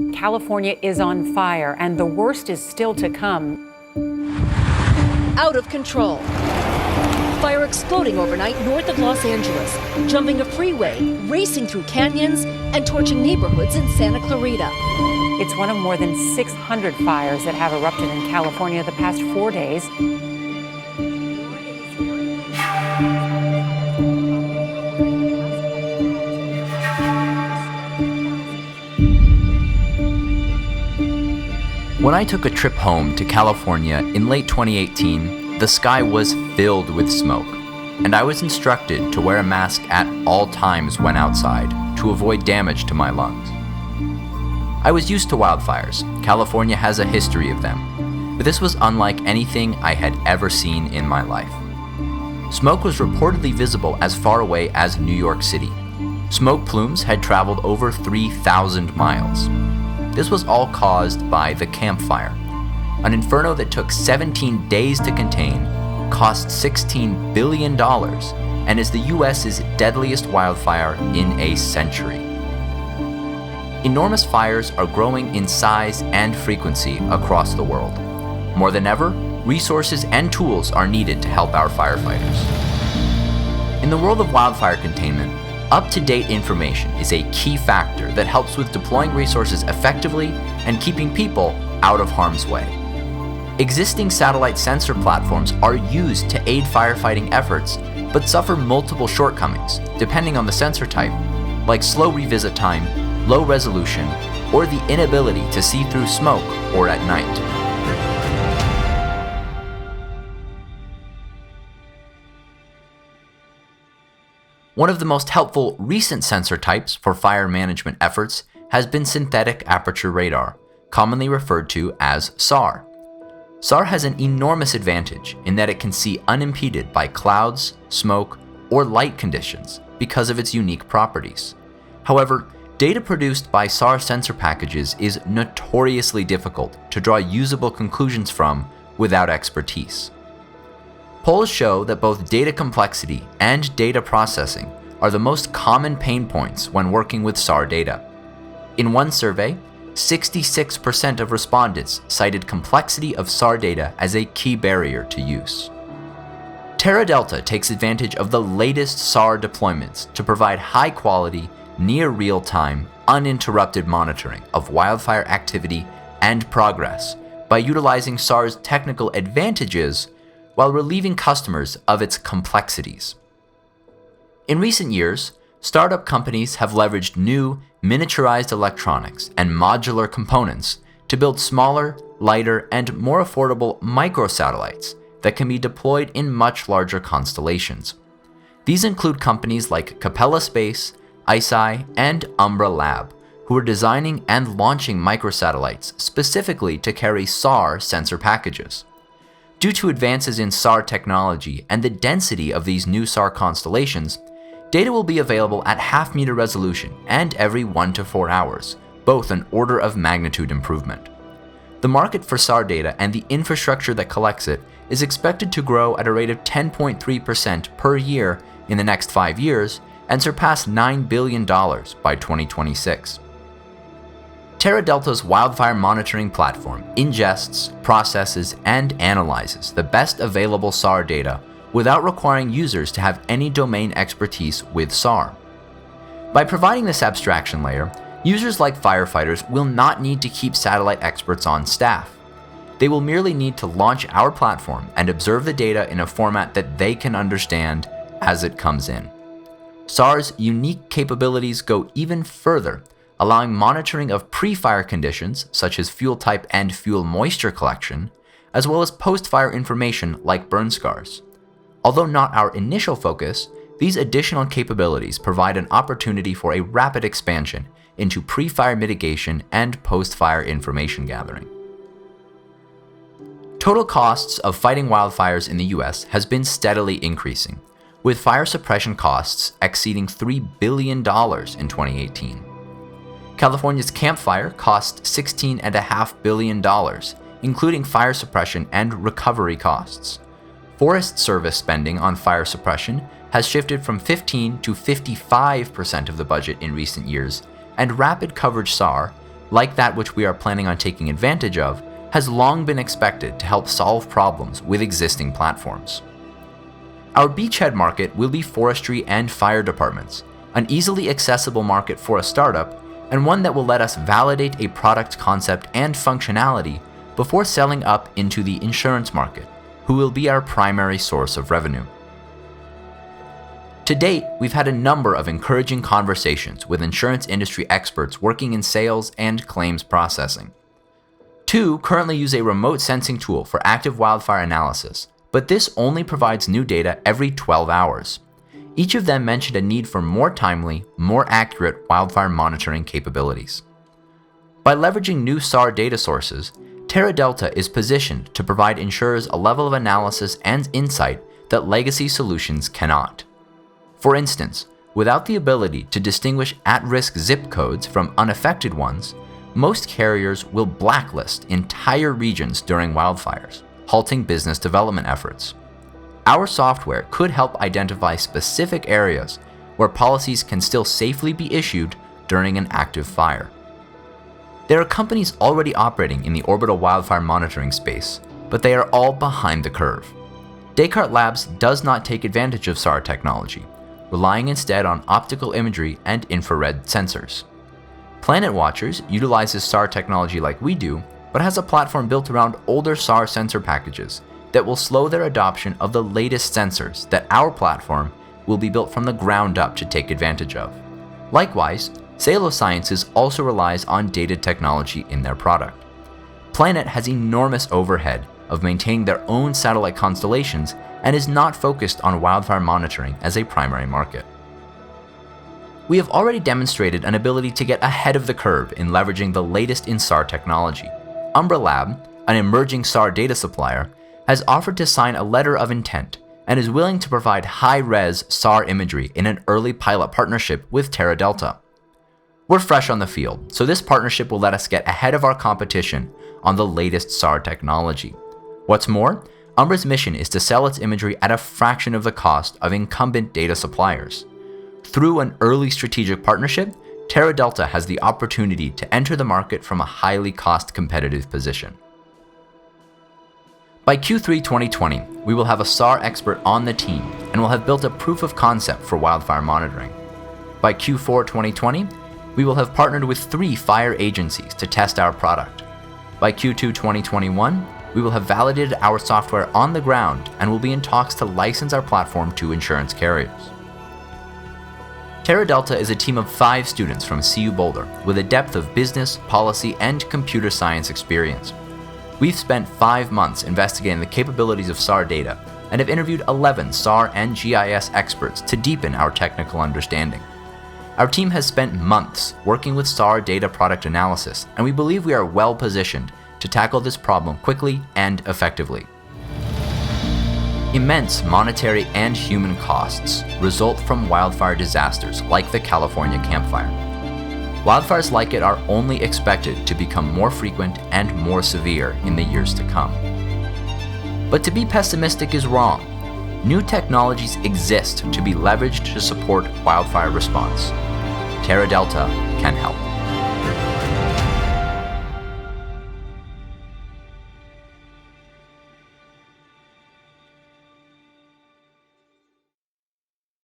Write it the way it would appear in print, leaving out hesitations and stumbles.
California is on fire, and the worst is still to come. Out of control. Fire exploding overnight north of Los Angeles, jumping a freeway, racing through canyons, and torching neighborhoods in Santa Clarita. It's one of more than 600 fires that have erupted in California the past 4 days. When I took a trip home to California in late 2018, the sky was filled with smoke, and I was instructed to wear a mask at all times when outside to avoid damage to my lungs. I was used to wildfires. California has a history of them, but this was unlike anything I had ever seen in my life. Smoke was reportedly visible as far away as New York City. Smoke plumes had traveled over 3,000 miles. This was all caused by the Camp Fire, an inferno that took 17 days to contain, cost $16 billion, and is the US's deadliest wildfire in a century. Enormous fires are growing in size and frequency across the world. More than ever, resources and tools are needed to help our firefighters. In the world of wildfire containment, up-to-date information is a key factor that helps with deploying resources effectively and keeping people out of harm's way. Existing satellite sensor platforms are used to aid firefighting efforts, but suffer multiple shortcomings, depending on the sensor type, like slow revisit time, low resolution, or the inability to see through smoke or at night. One of the most helpful recent sensor types for fire management efforts has been synthetic aperture radar, commonly referred to as SAR. SAR has an enormous advantage in that it can see unimpeded by clouds, smoke, or light conditions because of its unique properties. However, data produced by SAR sensor packages is notoriously difficult to draw usable conclusions from without expertise. Polls show that both data complexity and data processing are the most common pain points when working with SAR data. In one survey, 66% of respondents cited complexity of SAR data as a key barrier to use. TerraDelta takes advantage of the latest SAR deployments to provide high-quality, near real-time, uninterrupted monitoring of wildfire activity and progress by utilizing SAR's technical advantages while relieving customers of its complexities. In recent years, startup companies have leveraged new, miniaturized electronics and modular components to build smaller, lighter, and more affordable microsatellites that can be deployed in much larger constellations. These include companies like Capella Space, ICEYE, and Umbra Lab, who are designing and launching microsatellites specifically to carry SAR sensor packages. Due to advances in SAR technology and the density of these new SAR constellations, data will be available at half-meter resolution and every 1 to 4 hours, both an order of magnitude improvement. The market for SAR data and the infrastructure that collects it is expected to grow at a rate of 10.3% per year in the next 5 years and surpass $9 billion by 2026. TerraDelta's wildfire monitoring platform ingests, processes, and analyzes the best available SAR data without requiring users to have any domain expertise with SAR. By providing this abstraction layer, users like firefighters will not need to keep satellite experts on staff. They will merely need to launch our platform and observe the data in a format that they can understand as it comes in. SAR's unique capabilities go even further, allowing monitoring of pre-fire conditions such as fuel type and fuel moisture collection, as well as post-fire information like burn scars. Although not our initial focus, these additional capabilities provide an opportunity for a rapid expansion into pre-fire mitigation and post-fire information gathering. Total costs of fighting wildfires in the US has been steadily increasing, with fire suppression costs exceeding $3 billion in 2018. California's Camp Fire cost $16.5 billion, including fire suppression and recovery costs. Forest Service spending on fire suppression has shifted from 15 to 55% of the budget in recent years, and rapid coverage SAR, like that which we are planning on taking advantage of, has long been expected to help solve problems with existing platforms. Our beachhead market will be forestry and fire departments, an easily accessible market for a startup, and one that will let us validate a product concept and functionality before selling up into the insurance market, who will be our primary source of revenue. To date, we've had a number of encouraging conversations with insurance industry experts working in sales and claims processing. 2 currently use a remote sensing tool for active wildfire analysis, but this only provides new data every 12 hours. Each of them mentioned a need for more timely, more accurate wildfire monitoring capabilities. By leveraging new SAR data sources, TerraDelta is positioned to provide insurers a level of analysis and insight that legacy solutions cannot. For instance, without the ability to distinguish at-risk zip codes from unaffected ones, most carriers will blacklist entire regions during wildfires, halting business development efforts. Our software could help identify specific areas where policies can still safely be issued during an active fire. There are companies already operating in the orbital wildfire monitoring space, but they are all behind the curve. Descartes Labs does not take advantage of SAR technology, relying instead on optical imagery and infrared sensors. Planet Watchers utilizes SAR technology like we do, but has a platform built around older SAR sensor packages that will slow their adoption of the latest sensors that our platform will be built from the ground up to take advantage of. Likewise, Salo Sciences also relies on data technology in their product. Planet has enormous overhead of maintaining their own satellite constellations and is not focused on wildfire monitoring as a primary market. We have already demonstrated an ability to get ahead of the curve in leveraging the latest in SAR technology. Umbra Lab, an emerging SAR data supplier, has offered to sign a letter of intent and is willing to provide high-res SAR imagery in an early pilot partnership with TerraDelta. We're fresh on the field, so this partnership will let us get ahead of our competition on the latest SAR technology. What's more, Umbra's mission is to sell its imagery at a fraction of the cost of incumbent data suppliers. Through an early strategic partnership, TerraDelta has the opportunity to enter the market from a highly cost-competitive position. By Q3 2020, we will have a SAR expert on the team and will have built a proof of concept for wildfire monitoring. By Q4 2020, we will have partnered with 3 fire agencies to test our product. By Q2 2021, we will have validated our software on the ground and will be in talks to license our platform to insurance carriers. TerraDelta is a team of 5 students from CU Boulder with a depth of business, policy, and computer science experience. We've spent 5 months investigating the capabilities of SAR data and have interviewed 11 SAR and GIS experts to deepen our technical understanding. Our team has spent months working with SAR data product analysis, and we believe we are well positioned to tackle this problem quickly and effectively. Immense monetary and human costs result from wildfire disasters like the California Camp Fire. Wildfires like it are only expected to become more frequent and more severe in the years to come. But to be pessimistic is wrong. New technologies exist to be leveraged to support wildfire response. TerraDelta can help.